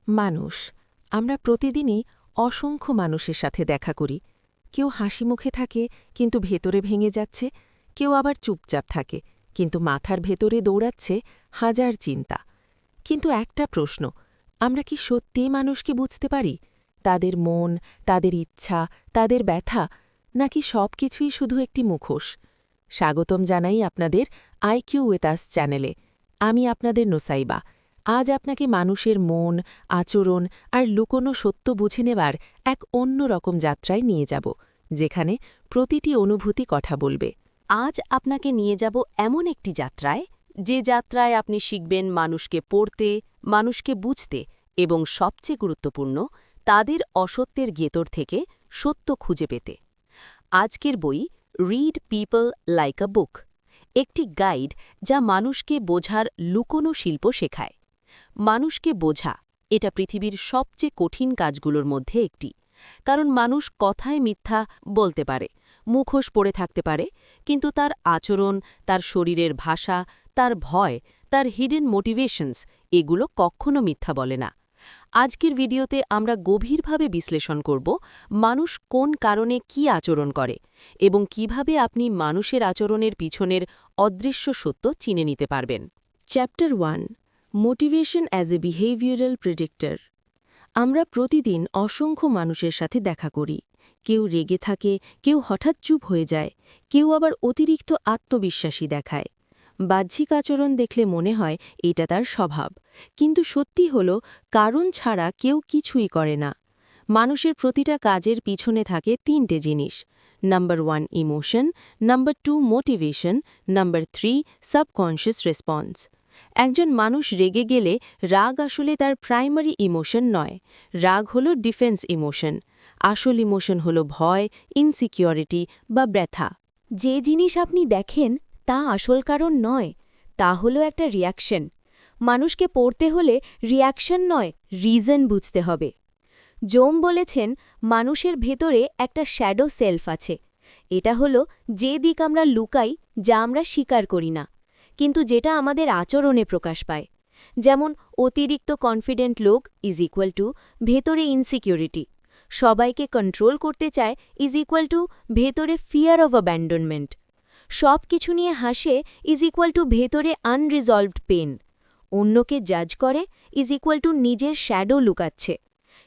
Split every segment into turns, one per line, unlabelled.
মানুষ আমরা প্রতিদিনই অসংখ্য মানুষের সাথে দেখা করি। কেউ হাসি মুখে থাকে কিন্তু ভেতরে ভেঙে যাচ্ছে, কেউ আবার চুপচাপ থাকে কিন্তু মাথার ভেতরে দৌড়াচ্ছে হাজার চিন্তা। কিন্তু একটা প্রশ্ন, আমরা কি সত্যিই মানুষকে বুঝতে পারি? তাদের মন, তাদের ইচ্ছা, তাদের ব্যথা, নাকি সব কিছুই শুধু একটি মুখোশ? স্বাগতম জানাই আপনাদের আইকিউ উইথ আস চ্যানেলে। আমি আপনাদের নোসাইবা। আজ আপনাকে মানুষের মন, আচরণ আর লুকোনো সত্য বুঝে নেবার এক অন্যরকম যাত্রায় নিয়ে যাব, যেখানে প্রতিটি অনুভূতি কথা বলবে।
আজ আপনাকে নিয়ে যাব এমন একটি যাত্রায়, যে যাত্রায় আপনি শিখবেন মানুষকে পড়তে, মানুষকে বুঝতে এবং সবচেয়ে গুরুত্বপূর্ণ, তাদের অসত্যের ভেতর থেকে সত্য খুঁজে পেতে। আজকের বই রিড পিপল লাইক আ বুক, একটি গাইড যা মানুষকে বোঝার লুকোনো শিল্প শেখায়। মানুষকে বোঝা, এটা পৃথিবীর সবচেয়ে কঠিন কাজগুলোর মধ্যে একটি। কারণ মানুষ কথায় মিথ্যা বলতে পারে, মুখোশ পড়ে থাকতে পারে, কিন্তু তার আচরণ, তার শরীরের ভাষা, তার ভয়, তার হিডেন মোটিভেশনস, এগুলো কখনো মিথ্যা বলে না। আজকের ভিডিওতে আমরা গভীরভাবে বিশ্লেষণ করব মানুষ কোন কারণে কি আচরণ করে এবং কিভাবে আপনি মানুষের আচরণের পিছনের অদৃশ্য সত্য চিনে নিতে পারবেন।
Chapter 1, motivation as a behavioural predictor. আমরা প্রতিদিন অসংখ্য মানুষের সাথে দেখা করি। কেউ রেগে থাকে, কেউ হঠাৎ চুপ হয়ে যায়, কেউ আবার অতিরিক্ত আত্মবিশ্বাসী দেখায়। বাহ্যিক আচরণ দেখলে মনে হয় এটা তার স্বভাব, কিন্তু সত্যি হল কারণ ছাড়া কেউ কিছুই করে না। মানুষের প্রতিটা কাজের পিছনে থাকে তিনটে জিনিস: number 1 emotion, number 2 motivation, number 3 subconscious response. একজন মানুষ রেগে গেলে রাগ আসলে তার প্রাইমারি ইমোশন নয়। রাগ হল ডিফেন্স ইমোশন। আসল ইমোশন হল ভয়, ইনসিকিউরিটি বা ব্যথা।
যে জিনিস আপনি দেখেন তা আসল কারণ নয়, তা হলো একটা রিয়াকশন। মানুষকে পড়তে হলে রিয়াকশন নয়, রিজন বুঝতে হবে। জোম বলেছেন, মানুষের ভেতরে একটা শ্যাডো সেলফ আছে। এটা হলো যে দিক আমরা লুকাই, যা আমরা স্বীকার করি না, কিন্তু যেটা আমাদের আচরণে প্রকাশ পায়। যেমন অতিরিক্ত কনফিডেন্ট লোক ইজ ইকুয়াল টু ভেতরে ইনসিকিউরিটি। সবাইকে কন্ট্রোল করতে চায় ইজ ইকুয়াল টু ভেতরে ফিয়ার অব অ্যাবান্ডনমেন্ট। সব কিছু নিয়ে হাসে ইজ ইকুয়াল টু ভেতরে আনরিজলভড পেন। অন্যকে জাজ করে ইজ ইকুয়াল টু নিজের শ্যাডো লুকাচ্ছে।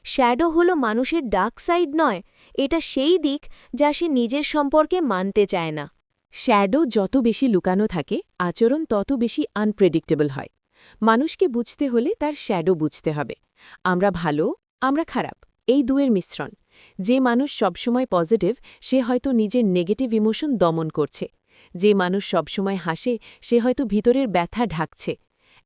শ্যাডো হলো মানুষের ডার্ক সাইড নয়, এটা সেই দিক যা সে নিজের সম্পর্কে মানতে চায় না।
শ্যাডো যত বেশি লুকানো থাকে, আচরণ তত বেশি আনপ্রেডিক্টেবল হয়। মানুষকে বুঝতে হলে তার শ্যাডো বুঝতে হবে। আমরা ভালো, আমরা খারাপ, এই দুয়ের মিশ্রণ। যে মানুষ সবসময় পজিটিভ, সে হয়তো নিজের নেগেটিভ ইমোশন দমন করছে। যে মানুষ সবসময় হাসে, সে হয়তো ভিতরের ব্যথা ঢাকছে।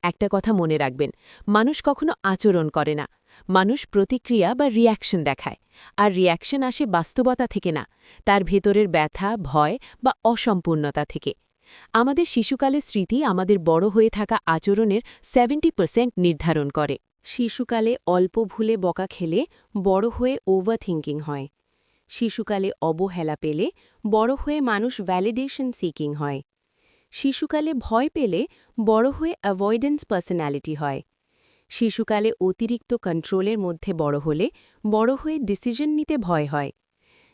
একটা কথা মনে রাখবেন, মানুষ কখনো আচরণ করে না। মানুষ প্রতিক্রিয়া বা রিয়াকশন দেখায়, আর রিয়াকশন আসে বাস্তবতা থেকে না, তার ভেতরের ব্যথা, ভয় বা অসম্পূর্ণতা থেকে। আমাদের শিশুকালের স্মৃতি আমাদের বড় হয়ে থাকা আচরণের 70% নির্ধারণ করে। শিশুকালে অল্প ভুলে বকা খেলে বড় হয়ে ওভারথিঙ্কিং হয়। শিশুকালে অবহেলা পেলে বড় হয়ে মানুষ ভ্যালিডেশন সিকিং হয়। শিশুকালে ভয় পেলে বড় হয়ে অ্যাভয়েডেন্স পার্সোনালিটি হয়। শিশুকালে অতিরিক্ত কন্ট্রোলের মধ্যে বড় হলে বড় হয়ে ডিসিশন নিতে ভয় হয়।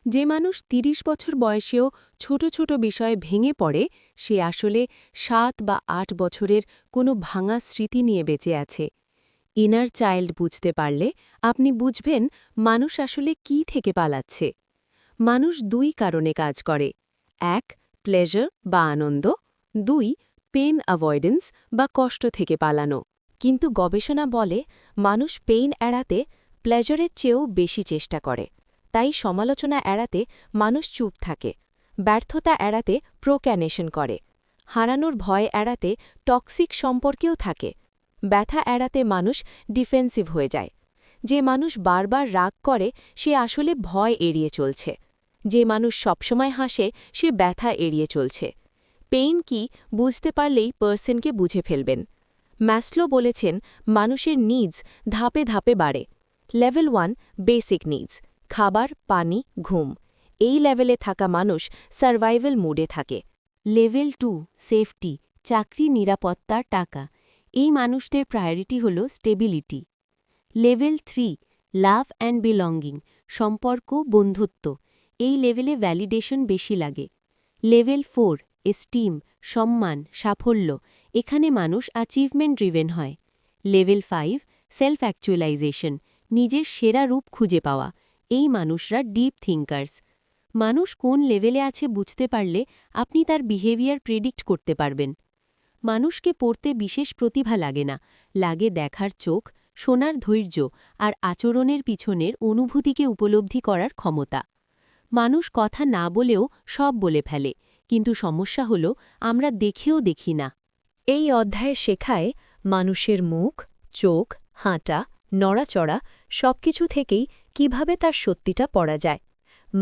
যে মানুষ ৩০ বছর বয়সেও ছোট ছোট বিষয়ে ভেঙে পড়ে, সে আসলে ৭ বা ৮ বছরের কোনো ভাঙা স্মৃতি নিয়ে বেঁচে আছে। ইনার চাইল্ড বুঝতে পারলে আপনি বুঝবেন মানুষ আসলে কি থেকে পালাচ্ছে। মানুষ ২ কারণে কাজ করে: ১ প্লেজার বা আনন্দ, ২ পেন অ্যাভয়েডেন্স বা কষ্ট থেকে পালানো।
কিন্তু গবেষণা বলে মানুষ পেইন এড়াতে প্লেজারের চেয়েও বেশি চেষ্টা করে। তাই সমালোচনা এড়াতে মানুষ চুপ থাকে, ব্যর্থতা এড়াতে প্রোক্যানেশন করে, হারানোর ভয় এড়াতে টক্সিক সম্পর্কেও থাকে, ব্যথা এড়াতে মানুষ ডিফেন্সিভ হয়ে যায়। যে মানুষ বারবার রাগ করে সে আসলে ভয় এড়িয়ে চলছে। যে মানুষ সবসময় হাসে সে ব্যথা এড়িয়ে চলছে। পেইন কি বুঝতে পারলেই পার্সনকে বুঝে ফেলবেন। ম্যাসলো বলেছেন, মানুষের নিডস ধাপে ধাপে বাড়ে। লেভেল 1 বেসিক নিডস, খাবার, পানি, ঘুম। এই লেভেলে থাকা মানুষ সার্ভাইভাল মুডে থাকে। লেভেল 2 সেফটি, চাকরি, নিরাপত্তা, টাকা। এই মানুষদের প্রায়োরিটি হল stability.
Level 3 love and belonging সম্পর্ক বন্ধুত্ব এই লেভেলে ভ্যালিডেশন বেশি লাগে। লেভেল 4 এস্টিম সম্মান সাফল্য এখানে মানুষ অ্যাচিভমেন্ট ড্রিভেন হয়। লেভেল 5 সেলফ অ্যাকচুয়ালাইজেশন নিজের সেরা রূপ খুঁজে পাওয়া এই মানুষরা ডিপ থিঙ্কার্স। মানুষ কোন লেভেলে আছে বুঝতে পারলে আপনি তার বিহেভিয়ার প্রেডিক্ট করতে পারবেন। মানুষকে পড়তে বিশেষ প্রতিভা লাগে না, লাগে দেখার চোখ, শোনার ধৈর্য আর আচরণের পিছনের অনুভূতিকে উপলব্ধি করার ক্ষমতা। মানুষ কথা না বলেও সব বলে ফেলে, কিন্তু সমস্যা হল আমরা দেখেও দেখি না।
এই অধ্যায়ে শেখায় মানুষের মুখ, চোখ, হাঁটা, নড়াচড়া সবকিছু থেকেই কিভাবে তার সত্যিটা পড়া যায়।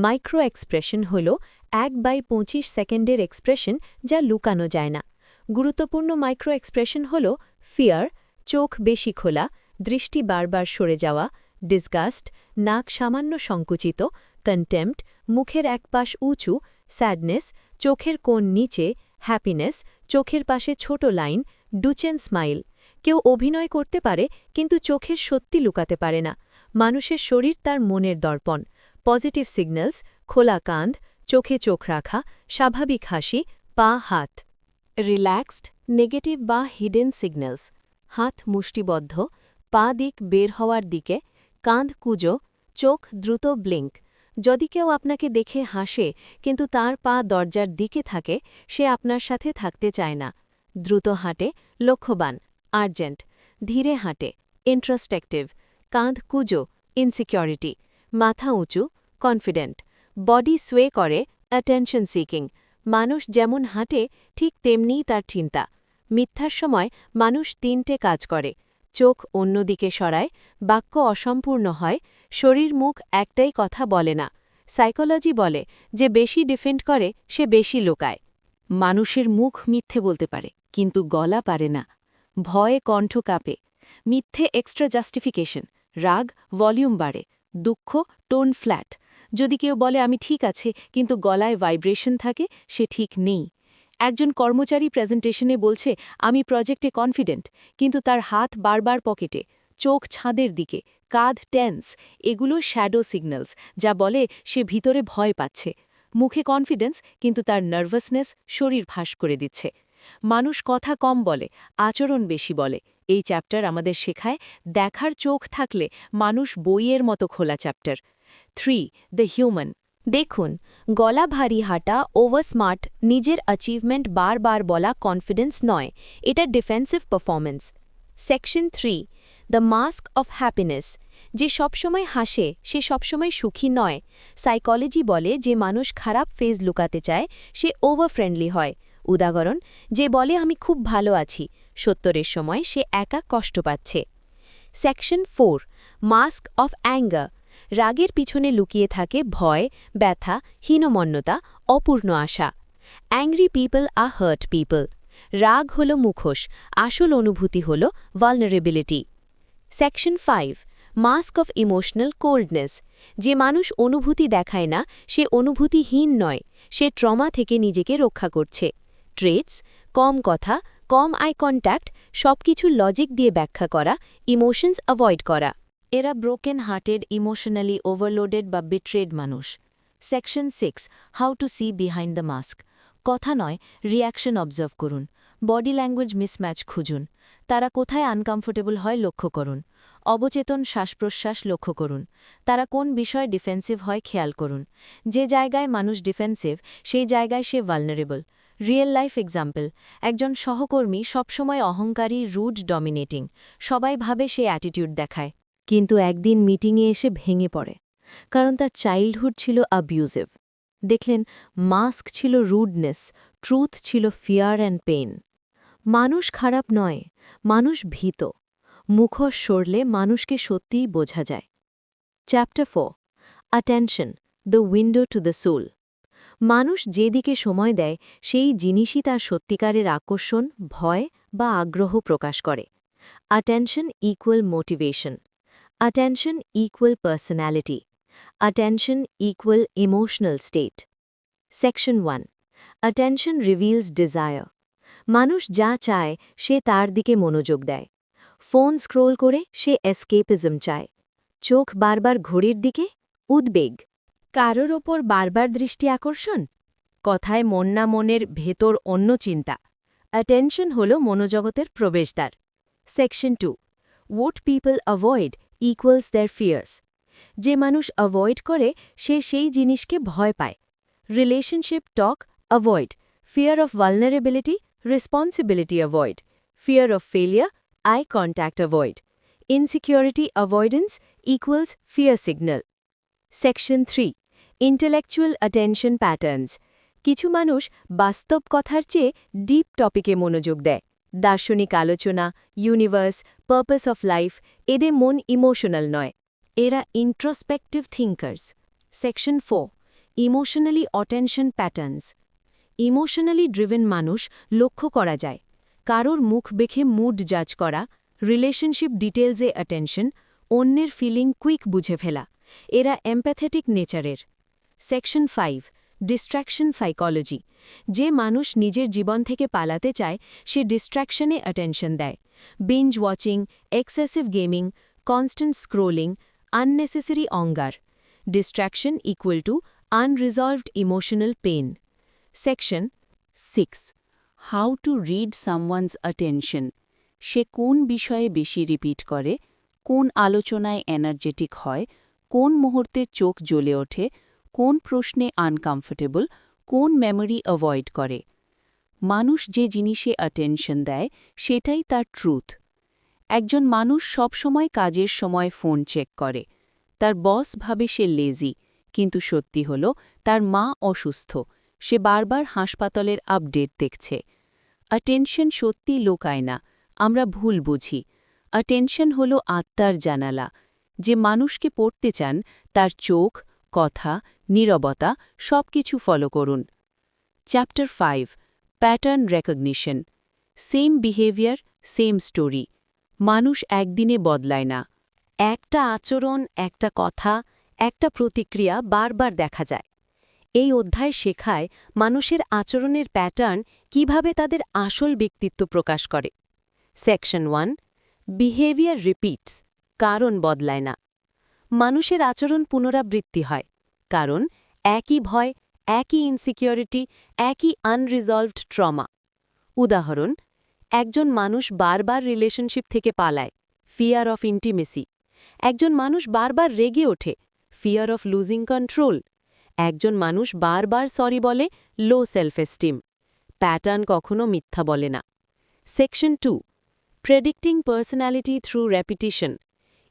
মাইক্রো এক্সপ্রেশন হল 1/25 সেকেন্ডের এক্সপ্রেশন যা লুকানো যায় না। গুরুত্বপূর্ণ মাইক্রো এক্সপ্রেশন হল ফিয়ার, চোখ বেশি খোলা, দৃষ্টি বারবার সরে যাওয়া, ডিসগাস্ট, নাক সামান্য সংকুচিত, কন্টেম্পট, মুখের এক পাশ উঁচু, স্যাডনেস, চোখের কোণ নিচে, হ্যাপিনেস, চোখের পাশে ছোট লাইন, ডুচেন স্মাইল। কেউ অভিনয় করতে পারে কিন্তু চোখের সত্যি লুকাতে পারে না। মানুষের শরীর তার মনের দর্পণ। পজিটিভ সিগন্যালস, খোলা কাঁধ, চোখে চোখ রাখা, স্বাভাবিক হাসি, পা হাত।
রিল্যাক্সড নেগেটিভ বা হিডেন সিগন্যালস হাত মুষ্টিবদ্ধ, পা দিক বের হওয়ার দিকে, কাঁধ কুঁজো, চোখ দ্রুত ব্লিঙ্ক। যদি কেউ আপনাকে দেখে হাসে কিন্তু তার পা দরজার দিকে থাকে, সে আপনার সাথে থাকতে চায় না। দ্রুত হাঁটে, লক্ষ্যবান, আর্জেন্ট, ধীরে হাঁটে, ইন্ট্রোস্পেক্টিভ, কাঁধ কুঁজো, ইনসিকিউরিটি, মাথা উঁচু, কনফিডেন্ট, বডি সোয়ে করে, অ্যাটেনশন সিকিং। মানুষ যেমন হাঁটে ঠিক তেমনিই তার চিন্তা। মিথ্যার সময় মানুষ 3টে কাজ করে, চোখ অন্যদিকে সরায়, বাক্য অসম্পূর্ণ হয়, শরীর মুখ একটাই কথা বলে না। সাইকোলজি বলে যে বেশি ডিফেন্ড করে সে বেশি লুকায়। মানুষের মুখ মিথ্যে বলতে পারে কিন্তু গলা পারে না। ভয়ে কণ্ঠ কাঁপে, মিথ্যে এক্সট্রা জাস্টিফিকেশন, রাগ ভলিউম বাড়ে, দুঃখ টোন ফ্ল্যাট। যদি কেউ বলে আমি ঠিক আছে কিন্তু গলায় ভাইব্রেশন থাকে, সে ঠিক নেই। একজন কর্মচারী প্রেজেন্টেশনে বলছে আমি প্রজেক্টে কনফিডেন্ট, কিন্তু তার হাত বারবার পকেটে, চোখ ছাদের দিকে, কাঁধ টেন্স। এগুলো শ্যাডো সিগন্যালস যা বলে সে ভিতরে ভয় পাচ্ছে। মুখে কনফিডেন্স কিন্তু তার নার্ভাসনেস শরীর ফাঁস করে দিচ্ছে। মানুষ কথা কম বলে, আচরণ বেশি বলে। এই চ্যাপ্টার আমাদের শেখায় দেখার চোখ থাকলে মানুষ বইয়ের মতো খোলা চ্যাপ্টার। 3 the human.
দেখুন, গলা ভারী হাঁটা, ওভারস্মার্ট, নিজের অ্যাচিভমেন্ট বারবার বলা কনফিডেন্স নয়, এটা defensive performance. Section 3 the mask of happiness. যে সবসময় হাসে সে সবসময় সুখী নয়। সাইকোলজি বলে যে মানুষ খারাপ ফেজ লুকাতে চায় সে ওভার ফ্রেন্ডলি হয়। উদাহরণ, যে বলে আমি খুব ভালো আছি, সত্তরের সময় সে একা কষ্ট পাচ্ছে। Section 4 mask of anger. রাগের পিছনে লুকিয়ে থাকে ভয়, ব্যথা, হীনমন্যতা, অপূর্ণ আশা। অ্যাংরি পিপল আর হার্ট পিপল। রাগ হল মুখোশ, আসল অনুভূতি হল vulnerability. Section 5 mask of emotional coldness. যে মানুষ অনুভূতি দেখায় না সে অনুভূতিহীন নয়, সে ট্রমা থেকে নিজেকে রক্ষা করছে। ট্রেটস কম কথা, কম আই কন্ট্যাক্ট, সবকিছু লজিক দিয়ে ব্যাখ্যা করা, ইমোশনস অ্যাভয়েড করা।
এরা ব্রোকেন হার্টেড, ইমোশনালি ওভারলোডেড বা বিট্রেড মানুষ। Section 6 how to see behind the mask. কথা নয়, রিয়াকশন অবজার্ভ করুন। বডি ল্যাঙ্গুয়েজ মিসম্যাচ খুঁজুন। তারা কোথায় আনকমফোর্টেবল হয় লক্ষ্য করুন। অবচেতন শ্বাসপ্রশ্বাস লক্ষ্য করুন। তারা কোন বিষয়ে ডিফেন্সিভ হয় খেয়াল করুন। যে জায়গায় মানুষ ডিফেন্সিভ সেই জায়গায় সে ভালনারেবল। রিয়েল লাইফ এক্সাম্পল, একজন সহকর্মী সবসময় অহংকারী, রুড, ডমিনেটিং। সবাই ভাবে সে অ্যাটিটিউড দেখায়, কিন্তু একদিন মিটিংয়ে এসে ভেঙে পড়ে, কারণ তার চাইল্ডহুড ছিল অ্যাবিউজিভ। দেখলেন, মাস্ক ছিল রুডনেস, ট্রুথ ছিল ফিয়ার অ্যান্ড পেইন। মানুষ খারাপ নয়, মানুষ ভীত। মুখোশ সরলে মানুষকে সত্যিই বোঝা যায়। Chapter 4 attention the window to the soul. মানুষ যেদিকে সময় দেয় সেই জিনিসই তার সত্যিকারের আকর্ষণ, ভয় বা আগ্রহ প্রকাশ করে। Attention equal motivation. Attention equal personality. Attention equal emotional state. Section 1 Attention reveals desire. মানুষ যা চায় সে তার দিকে মনোযোগ দেয়।
ফোন স্ক্রোল করে সে এসকেপিজম চায় চোখ বারবার ঘড়ির দিকে উদ্বেগ কারোর ওপর বারবার দৃষ্টি আকর্ষণ কথায় মন না মনের ভেতর অন্য চিন্তা অ্যাটেনশন হল মনোজগতের প্রবেশদ্বার section 2 what people avoid equals their fears যে মানুষ অ্যাভয়েড করে সে সেই জিনিসকে ভয় পায় relationship talk avoid fear of vulnerability responsibility avoid fear of failure eye contact avoid insecurity avoidance equals fear signal section 3 intellectual attention patterns কিছু মানুষ বাস্তব কথার চেয়ে ডিপ টপিকে মনোযোগ দেয় দার্শনিক আলোচনা ইউনিভার্স পারপাস অফ লাইফ এদের মন ইমোশনাল নয় এরা introspective thinkers section 4 emotionally attention patterns emotionally driven মানুষ লক্ষ্য করা যায় কারোর মুখ দেখে মুড জাজ করা রিলেশনশিপ ডিটেলসে অ্যাটেনশন অন্যের ফিলিং কুইক বুঝে ফেলা এরা এম্প্যাথেটিক নেচারের সেকশন 5 ডিস্ট্র্যাকশন সাইকোলজি যে মানুষ নিজের জীবন থেকে পালাতে চায় সে ডিস্ট্র্যাকশনে অ্যাটেনশন দেয় binge watching excessive gaming constant scrolling unnecessary anger distraction equal to unresolved emotional pain section
6 how to read someone's attention সে কোন বিষয়ে বেশি রিপিট করে কোন আলোচনায় এনার্জেটিক হয় কোন মুহূর্তে চোখ জ্বলে ওঠে কোন প্রশ্নে আনকমফোর্টেবল কোন মেমরি অ্যাভয়েড করে মানুষ যে জিনিসে অ্যাটেনশন দেয় সেটাই তার ট্রুথ একজন মানুষ সবসময় কাজের সময় ফোন চেক করে তার বস ভাবে সে লেজি কিন্তু সত্যি হল তার মা অসুস্থ সে বারবার হাসপাতালের আপডেট দেখছে অ্যাটেনশন সত্যি লোকায় না আমরা ভুল বুঝি অ্যাটেনশন হল আত্মার জানালা যে মানুষকে পড়তে চান তার চোখ কথা নীরবতা সবকিছু ফলো করুন chapter 5 pattern recognition same behaviour same story মানুষ একদিনে বদলায় না
একটা আচরণ একটা কথা একটা প্রতিক্রিয়া বারবার দেখা যায় এই অধ্যায় শেখায় মানুষের আচরণের প্যাটার্ন কিভাবে তাদের আসল ব্যক্তিত্ব প্রকাশ করে সেকশন 1 বিহেভিয়ার রিপিটস কারণ বদলায় না মানুষের আচরণ পুনরাবৃত্তি হয় কারণ একই ভয় একই ইনসিকিউরিটি একই আনরিজলভড ট্রমা উদাহরণ একজন মানুষ বারবার রিলেশনশিপ থেকে পালায় ফিয়ার অফ ইন্টিমেসি একজন মানুষ বারবার রেগে ওঠে ফিয়ার অফ লুজিং কন্ট্রোল একজন মানুষ বারবার সরি বলে লো সেলফ এস্টিম প্যাটার্ন কখনো মিথ্যা বলে না সেকশন 2 প্রেডিক্টিং পার্সোনালিটি থ্রু রেপিটিশন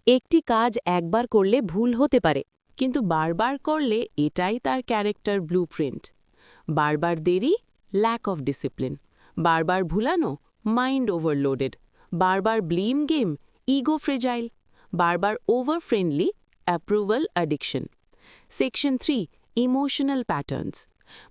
একটি কাজ একবার করলে ভুল হতে পারে
কিন্তু বারবার করলে এটাই তার ক্যারেক্টার ব্লুপ্রিন্ট বারবার দেরি ল্যাক অফ ডিসিপ্লিন বারবার ভুলানো মাইন্ড ওভারলোডেড বারবার ব্লিম গেম ইগো ফ্রেজাইল বারবার over friendly approval addiction section 3 emotional patterns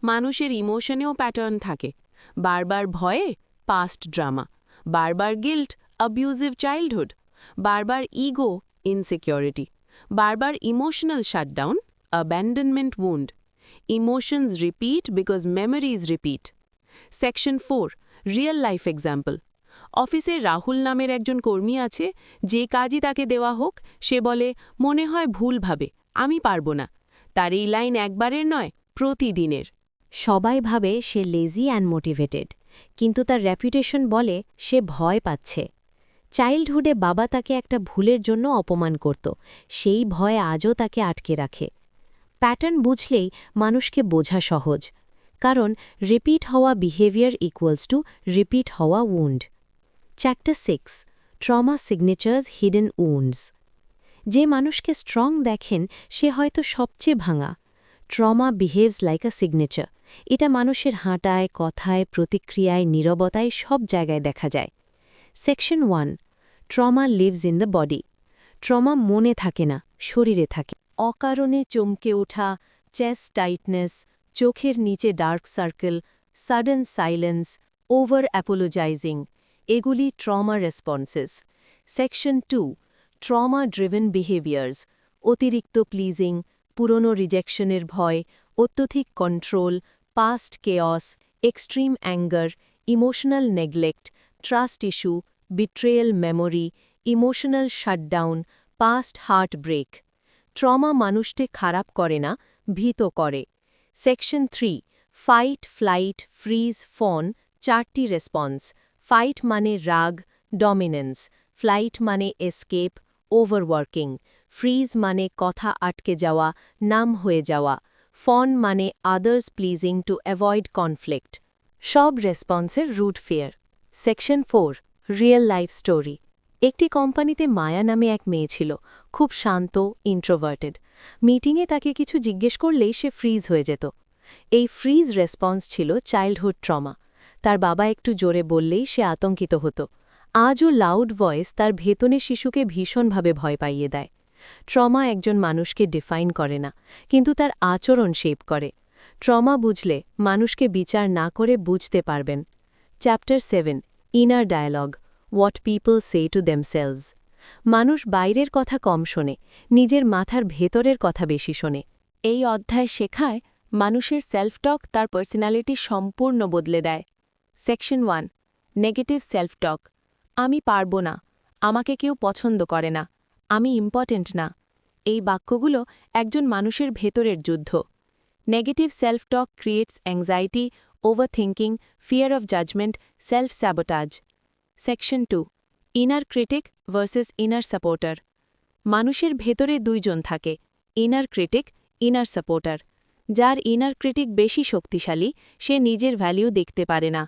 মানুষের ইমোশনেও প্যাটার্ন থাকে বারবার ভয়ে পাস্ট ড্রামা বারবার গিল্ট অ্যাবিউজিভ চাইল্ডহুড বারবার ইগো ইনসিকিউরিটি বারবার emotional shutdown abandonment wound emotions repeat because memories repeat section 4 real life example অফিসে রাহুল নামের একজন কর্মী আছে যে কাজই তাকে দেওয়া হোক সে বলে মনে হয় ভুলভাবে আমি পারব না তার এই লাইন একবারের নয় প্রতিদিনের
সবাই ভাবে সে লেজি অ্যান্ড মোটিভেটেড কিন্তু তার রেপুটেশন বলে সে ভয় পাচ্ছে চাইল্ডহুডে বাবা তাকে একটা ভুলের জন্য অপমান করত সেই ভয় আজও তাকে আটকে রাখে প্যাটার্ন বুঝলেই মানুষকে বোঝা সহজ কারণ রিপিট হওয়া বিহেভিয়ার ইকুয়ালস টু রিপিট হওয়া wound chapter 6 trauma signatures hidden wounds যে মানুষকে স্ট্রং দেখেন সে হয়তো সবচেয়ে ভাঙা trauma behaves like a signature এটা মানুষের হাঁটায় কথায় প্রতিক্রিয়ায় নীরবতায় সব জায়গায় দেখা যায় section 1 trauma lives in the body trauma মনে থাকে না শরীরে থাকে অকারণে চমকে ওঠা চেস্ট টাইটনেস চোখের নিচে dark circle sudden silence over apologising এগুলি trauma responses section 2 trauma driven behaviours অতিরিক্ত প্লিজিং পুরনো রিজেকশনের ভয় অত্যধিক control past chaos extreme anger emotional neglect trust issue
betrayal memory emotional shutdown past heart break trauma মানুষকে খারাপ করে না ভীত করে section 3 fight flight freeze fawn 4টি রেসপন্স ফাইট মানে রাগ ডমিনেন্স ফ্লাইট মানে এসকেপ ওভারওয়ার্কিং ফ্রিজ মানে কথা আটকে যাওয়া নাম হয়ে যাওয়া ফন মানে others pleasing to avoid conflict সব রেসপন্সের root fear section 4 real life story একটি কোম্পানিতে মায়া নামে এক মেয়ে ছিল খুব শান্ত ইন্ট্রোভার্টেড মিটিংয়ে তাকে কিছু জিজ্ঞেস করলেই সে ফ্রিজ হয়ে যেত এই ফ্রিজ রেসপন্স ছিল চাইল্ডহুড ট্রমা তার বাবা একটু জোরে বললেই সে আতঙ্কিত হতো আজও লাউড ভয়েস তার ভেতনে শিশুকে ভীষণভাবে ভয় পাইয়ে দেয় ট্রমা একজন মানুষকে ডিফাইন করে না কিন্তু তার আচরণ শেপ করে ট্রমা বুঝলে মানুষকে বিচার না করে বুঝতে পারবেন chapter 7 inner dialogue what people say to themselves মানুষ বাইরের কথা কম শোনে নিজের মাথার ভেতরের কথা বেশি শোনে এই অধ্যায় শেখায় মানুষের সেলফ টক তার পার্সোনালিটি সম্পূর্ণ বদলে দেয় সেকশন 1 নেগেটিভ সেলফ টক আমি পারব না আমাকে কেউ পছন্দ করে না আমি ইম্পর্ট্যান্ট না এই বাক্যগুলো একজন মানুষের ভেতরের যুদ্ধ negative self talk creates anxiety overthinking fear of judgement self sabotage section 2 inner critic versus inner supporter মানুষের ভেতরে দুইজন থাকে ইনার ক্রিটিক ইনার সাপোর্টার যার ইনার ক্রিটিক বেশি শক্তিশালী সে নিজের ভ্যালিউ দেখতে পারে না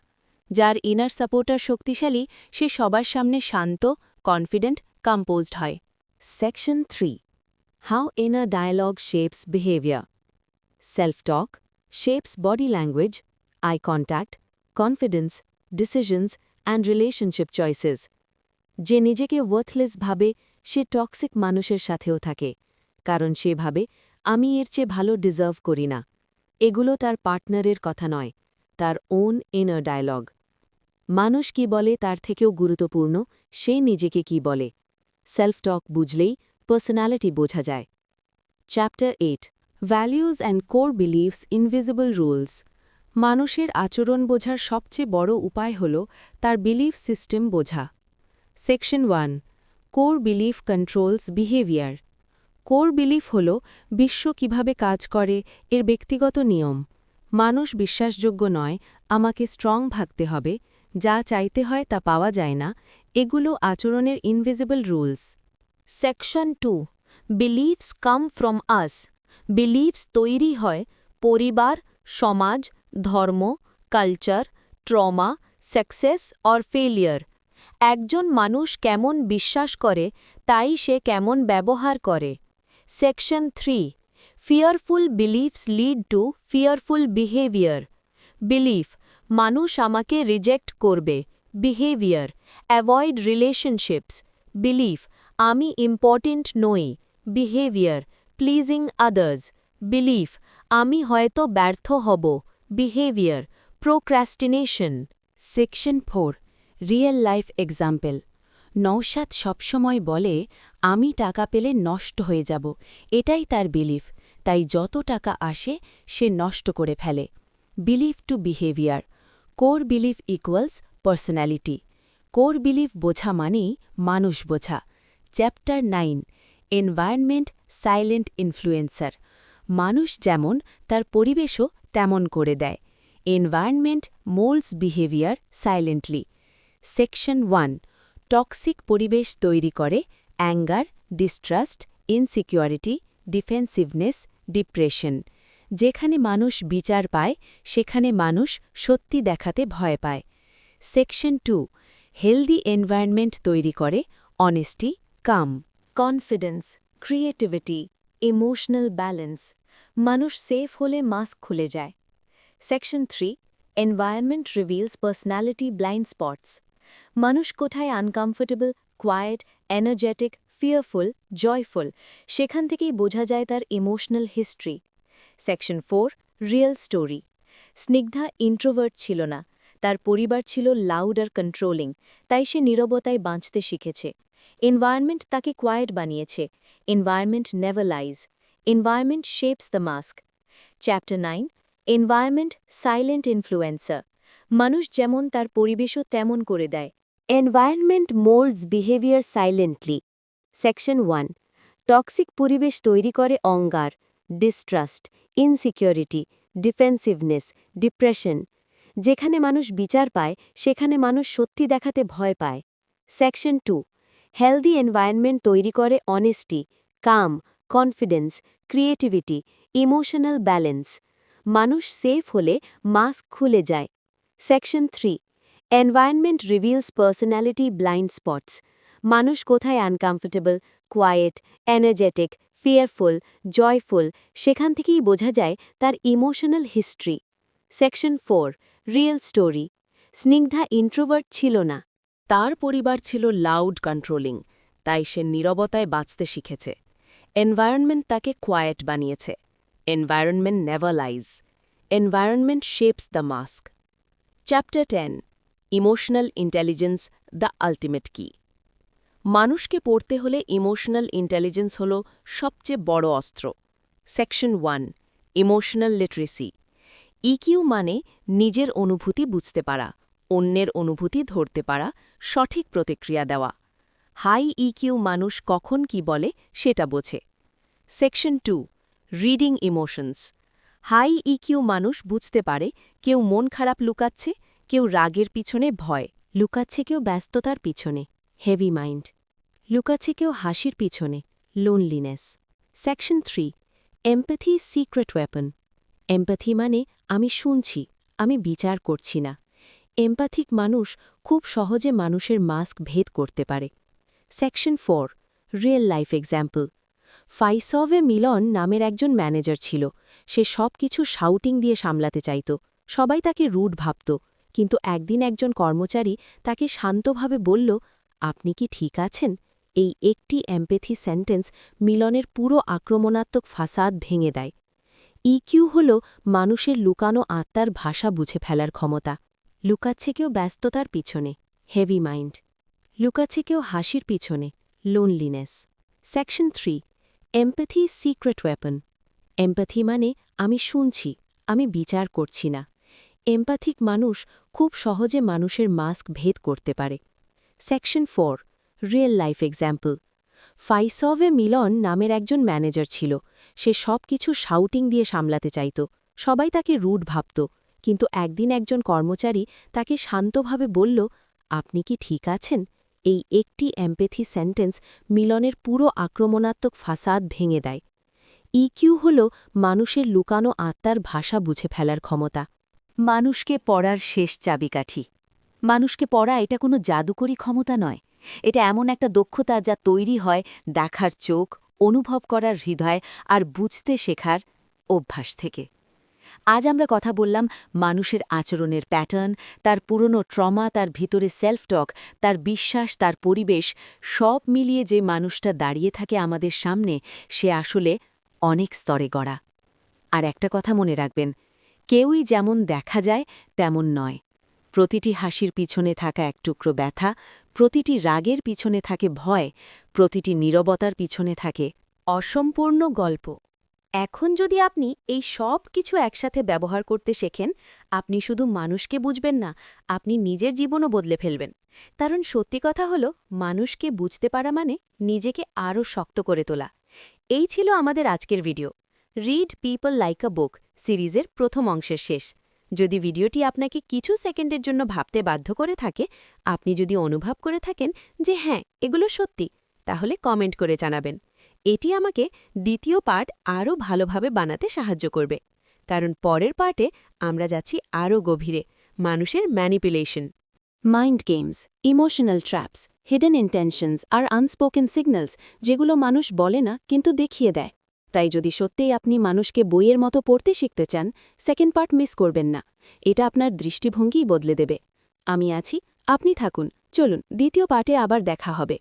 যার ইনার সাপোর্টার শক্তিশালী সে সবার সামনে শান্ত কনফিডেন্ট কম্পোজড হয় section 3 how inner dialogue shapes behaviour self talk shapes body language eye contact confidence decisions and relationship choices যে নিজেকে ওয়ার্থলেস ভাবে সে টক্সিক মানুষের সাথেও থাকে কারণ সে ভাবে আমি এর চেয়ে ভালো ডিজার্ভ করি না এগুলো তার পার্টনারের কথা নয় তার ওন ইনার ডায়ালগ মানুষ কি বলে তার থেকেও গুরুত্বপূর্ণ সে নিজেকে কি বলে সেলফ টক বুঝলেই পার্সোনালিটি বোঝা যায় chapter 8 values and core believes invisible rules মানুষের আচরণ বোঝার সবচেয়ে বড় উপায় হল তার বিলিফ সিস্টেম বোঝা section 1 core belief controls behaviour core belief হল বিশ্ব কিভাবে কাজ করে এর ব্যক্তিগত নিয়ম মানুষ বিশ্বাসযোগ্য নয় আমাকে স্ট্রং ভাবতে হবে যা চাইতে হয় তা পাওয়া যায় না এগুলো আচরণের invisible rules
section 2 beliefs come from us beliefs তৈরি হয় পরিবার সমাজ ধর্ম culture trauma success or failure একজন মানুষ কেমন বিশ্বাস করে তাই সে কেমন ব্যবহার করে section 3 fearful believes lead to fearful behaviour belief মানুষ আমাকে রিজেক্ট করবে বিহেভিয়ার অ্যাভয়েড রিলেশনশিপস বিলিফ আমি ইম্পর্টেন্ট নই বিহেভিয়ার প্লিজিং আদার্স বিলিফ আমি হয়তো ব্যর্থ হব behaviour procrastination section 4 real life example Naushad সবসময় বলে আমি টাকা পেলে নষ্ট হয়ে যাব এটাই তার বিলিফ তাই যত টাকা আসে সে নষ্ট করে ফেলে believe two behaviour core believe equals personality core believe বোঝা মানেই মানুষ বোঝা চ্যাপ্টার 9 এনভায়রনমেন্ট সাইলেন্ট ইনফ্লুয়েন্সার মানুষ যেমন তার পরিবেশও তেমন করে দেয় environment মোল্ডস behaviour silently section 1 toxic পরিবেশ তৈরি করে অ্যাঙ্গার ডিস্ট্রাস্ট ইনসিকিউরিটি ডিফেন্সিভনেস ডিপ্রেশন যেখানে মানুষ বিচার পায় সেখানে মানুষ সত্যি দেখাতে ভয় পায় সেকশন 2 হেলদি এনভায়রনমেন্ট তৈরি করে honesty calm confidence creativity emotional balance মানুষ সেফ হলে মাস্ক খুলে যায় section 3 environment reveals personality blind spots মানুষ কোথায় uncomfortable quiet energetic fearful joyful সেখান থেকেই বোঝা যায় তার emotional history section 4 real story Snigdha introvert ছিল না তার পরিবার ছিল লাউড আর কন্ট্রোলিং তাই সে নীরবতায় বাঁচতে শিখেছে এনভায়রনমেন্ট তাকে কোয়াইট বানিয়েছে environment never lies environment shapes the mask chapter 9 environment silent influencer মানুষ যেমন তার পরিবেশও তেমন করে দেয় environment মোল্ডস behaviour silently. Section 1। Toxic পরিবেশ তৈরি করে অঙ্গার, ডিস্ট্রাস্ট, ইনসিকিউরিটি, ডিফেন্সিভনেস, ডিপ্রেশন। যেখানে মানুষ বিচার পায় সেখানে মানুষ সত্যি দেখাতে ভয় পায়। সেকশন 2। হেলদি এনভায়রনমেন্ট তৈরি করে honesty, calm, confidence, creativity, emotional balance. মানুষ সেফ হলে মাস্ক খুলে যায়। Section 3। Environment reveals personality blind spots. মানুষ কোথায় আনকমফোর্টেবল, কোয়ায়েট, এনার্জেটিক, ফিয়ারফুল, জয়ফুল, সেখান থেকেই বোঝা যায় তার emotional history. Section 4। Real story. Snigdha introvert ছিল না।
তার পরিবার ছিল লাউড কন্ট্রোলিং, তাই সে নীরবতায় বাঁচতে শিখেছে। এনভায়রনমেন্ট তাকে কোয়ায়েট বানিয়েছে। Environment never lies. Environment shapes the mask. Chapter 10। Emotional intelligence, the ultimate কি। মানুষকে পড়তে হলে ইমোশনাল ইন্টেলিজেন্স হল সবচেয়ে বড় অস্ত্র। সেকশন 1। Emotional literacy. ইকিউ মানে নিজের অনুভূতি বুঝতে পারা, অন্যের অনুভূতি ধরতে পারা, সঠিক প্রতিক্রিয়া দেওয়া। হাই ইকিউ মানুষ কখন কি বলে সেটা বোঝে। Section 2। Reading emotions. High EQ মানুষ বুঝতে পারে কেউ মন খারাপ লুকাচ্ছে, কেউ রাগের পিছনে ভয়
লুকাচ্ছে, কেউ ব্যস্ততার পিছনে হেভি মাইন্ড, লুকাচ্ছে কেউ হাসির পিছনে loneliness. Section 3। Empathy secret weapon. Empathy মানে আমি শুনছি, আমি বিচার করছি না। এমপ্যাথিক মানুষ খুব সহজে মানুষের মাস্ক ভেদ করতে পারে। সেকশন 4। Real life example. ফাইসভে মিলন নামের একজন ম্যানেজার ছিল। সে সব কিছু শাউটিং দিয়ে সামলাতে চাইত, সবাই তাকে রুড ভাবত। কিন্তু একদিন একজন কর্মচারী তাকে শান্তভাবে বলল, আপনি কি ঠিক আছেন? এই একটি এমপ্যাথি সেন্টেন্স মিলনের পুরো আক্রমণাত্মক ফাসাদ ভেঙে দেয়। ইকিউ হল মানুষের লুকানো আত্মার ভাষা বুঝে ফেলার ক্ষমতা। লুকাচ্ছে কেউ ব্যস্ততার পিছনে হেভি মাইন্ড, লুকাচ্ছে কেউ হাসির পিছনে loneliness. Section 3। Empathy secret weapon. Empathy মানে আমি শুনছি, আমি বিচার করছি না। এমপ্যাথিক মানুষ খুব সহজে মানুষের মাস্ক ভেদ করতে পারে। সেকশন 4। Real life example. ফাইসভে মিলন নামের একজন ম্যানেজার ছিল। সে সব কিছু শাউটিং দিয়ে সামলাতে চাইত, সবাই তাকে রুড ভাবত। কিন্তু একদিন একজন কর্মচারী তাকে শান্তভাবে বলল, আপনি কি ঠিক আছেন? এই একটি এমপ্যাথি সেন্টেন্স মিলনের পুরো আক্রমণাত্মক ফাসাদ ভেঙে দেয়। ইকিউ হল মানুষের লুকানো আত্মার ভাষা বুঝে ফেলার ক্ষমতা।
মানুষকে পড়ার শেষ চাবিকাঠি। মানুষকে পড়া এটা কোনো জাদুকরী ক্ষমতা নয়। এটা এমন একটা দক্ষতা যা তৈরি হয় দেখার চোখ, অনুভব করার হৃদয় আর বুঝতে শেখার অভ্যাস থেকে। আজ আমরা কথা বললাম মানুষের আচরণের প্যাটার্ন, তার পুরনো ট্রমা, তার ভিতরে সেলফ টক, তার বিশ্বাস, তার পরিবেশ, সব মিলিয়ে যে মানুষটা দাঁড়িয়ে থাকে আমাদের সামনে, সে আসলে অনেক স্তরে গড়া। আর একটা কথা মনে রাখবেন, কেউই যেমন দেখা যায় তেমন নয়। প্রতিটি হাসির পিছনে থাকা এক টুকরো ব্যথা, প্রতিটি রাগের পিছনে থাকে ভয়, প্রতিটি নীরবতার পিছনে থাকে অসম্পূর্ণ গল্প।
এখন যদি আপনি এই সব কিছু একসাথে ব্যবহার করতে শেখেন, আপনি শুধু মানুষকে বুঝবেন না, আপনি নিজের জীবনও বদলে ফেলবেন। কারণ সত্যি কথা হলো, মানুষকে বুঝতে পারা মানে নিজেকে আরও শক্ত করে তোলা। এই ছিল আমাদের আজকের video, read people like a book সিরিজের প্রথম অংশের শেষ। যদি ভিডিওটি আপনাকে কিছু সেকেন্ডের জন্য ভাবতে বাধ্য করে থাকে, আপনি যদি অনুভব করে থাকেন যে হ্যাঁ, এগুলো সত্যি, তাহলে কমেন্ট করে জানাবেন। এটি আমাকে দ্বিতীয় পার্ট আরও ভালোভাবে বানাতে সাহায্য করবে। কারণ পরের পার্টে আমরা যাচ্ছি আরও গভীরে, মানুষের manipulation, mind games, emotional traps, hidden intentions আর আনস্পোকেন সিগন্যালস, যেগুলো মানুষ বলে না কিন্তু দেখিয়ে দেয়। তাই যদি সত্যিই আপনি মানুষকে বইয়ের মতো পড়তে শিখতে চান, সেকেন্ড পার্ট মিস করবেন না। এটা আপনার দৃষ্টিভঙ্গিই বদলে দেবে। আমি আছি, আপনি থাকুন। চলুন দ্বিতীয় পার্টে আবার দেখা হবে।